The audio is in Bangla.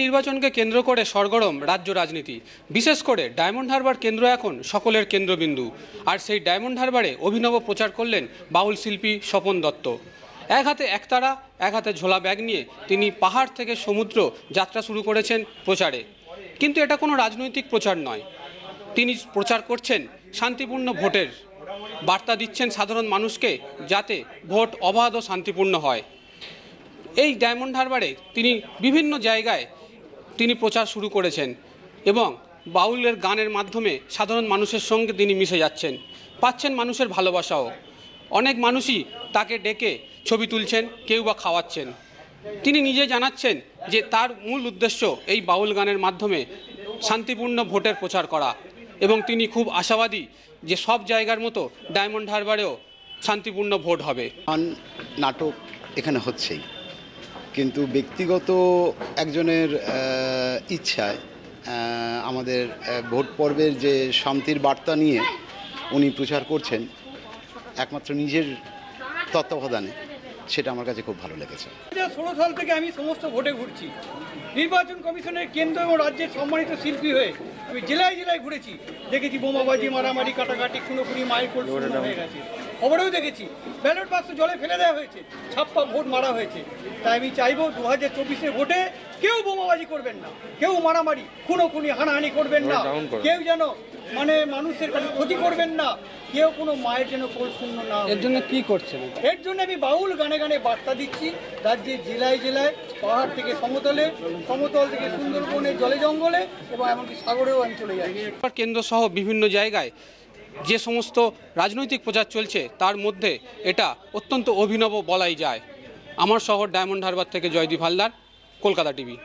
নির্বাচনকে কেন্দ্র করে সরগরম রাজ্য রাজনীতি। বিশেষ করে ডায়মন্ড হারবার কেন্দ্র এখন সকলের কেন্দ্রবিন্দু। আর সেই ডায়মন্ড হারবারে অভিনব প্রচার করলেন বাউল শিল্পী স্বপন দত্ত। এক হাতে একতারা, এক হাতে ঝোলা ব্যাগ নিয়ে তিনি পাহাড় থেকে সমুদ্র যাত্রা শুরু করেছেন প্রচারে। কিন্তু এটা কোনো রাজনৈতিক প্রচার নয়, তিনি প্রচার করছেন শান্তিপূর্ণ ভোটের বার্তা দিচ্ছেন সাধারণ মানুষকে, যাতে ভোট অবাধ ও শান্তিপূর্ণ হয়। এই ডায়মন্ড হারবারে তিনি বিভিন্ন জায়গায় তিনি প্রচার শুরু করেছেন এবং বাউলের গানের মাধ্যমে সাধারণ মানুষের সঙ্গে তিনি মিশে যাচ্ছেন, পাচ্ছেন মানুষের ভালোবাসাও। অনেক মানুষই তাকে ডেকে ছবি তুলছেন, কেউ বা খাওয়াচ্ছেন। তিনি নিজে জানাচ্ছেন যে তার মূল উদ্দেশ্য এই বাউল গানের মাধ্যমে শান্তিপূর্ণ ভোটের প্রচার করা, এবং তিনি খুব আশাবাদী যে সব জায়গার মতো ডায়মন্ড হারবারেও শান্তিপূর্ণ ভোট হবে। নাটক এখানে হচ্ছেই, কিন্তু ব্যক্তিগত একজনের ইচ্ছায় আমাদের ভোট পর্বের যে শান্তির বার্তা নিয়ে উনি প্রচার করছেন একমাত্র নিজের তত্ত্বাবধানে, সেটা আমার কাছে খুব ভালো লেগেছে। 2016 সাল থেকে আমি সমস্ত ভোটে ঘুরছি, নির্বাচন কমিশনের কেন্দ্র এবং রাজ্যের সম্মানিত শিল্পী হয়ে আমি জেলায় জেলায় ঘুরেছি, দেখেছি বোমাবাজি, মারামারি, কাটাকাটি, খুনোখুনি, মায়ের কোল শূন্য হয়ে গেছে। খবরেও দেখেছি ব্যালট বাক্স জলে ফেলে দেওয়া হয়েছে, ছাপ্পা ভোট মারা হয়েছে। তাই আমি চাইবো 2024 ভোটে কেউ বোমাবাজি করবেন না, কেউ মারামারি, খুনোখুনি, হানাহানি করবেন না, কেউ যেন মানুষের কাছে ক্ষতি করবেন না, কেউ কোনো মায়ের যেন কোল শূন্য না। এর জন্য কি করছেন? এর জন্য আমি বাউল গানে গানে বার্তা দিচ্ছি রাজ্যের জেলায় জেলায়, পাহাড় থেকে সমতলে, সমতল থেকে সুন্দরবনে, জলে জঙ্গলে এবং এমনকি সাগরেও আমি চলে যাচ্ছি। কেন্দ্র সহ বিভিন্ন জায়গায় যে সমস্ত রাজনৈতিক প্রচার চলছে তার মধ্যে এটা অত্যন্ত অভিনব বলাই যায়। আমার শহর ডায়মন্ড হারবার থেকে জয়দীপ হালদার, কলকাতা টিভি।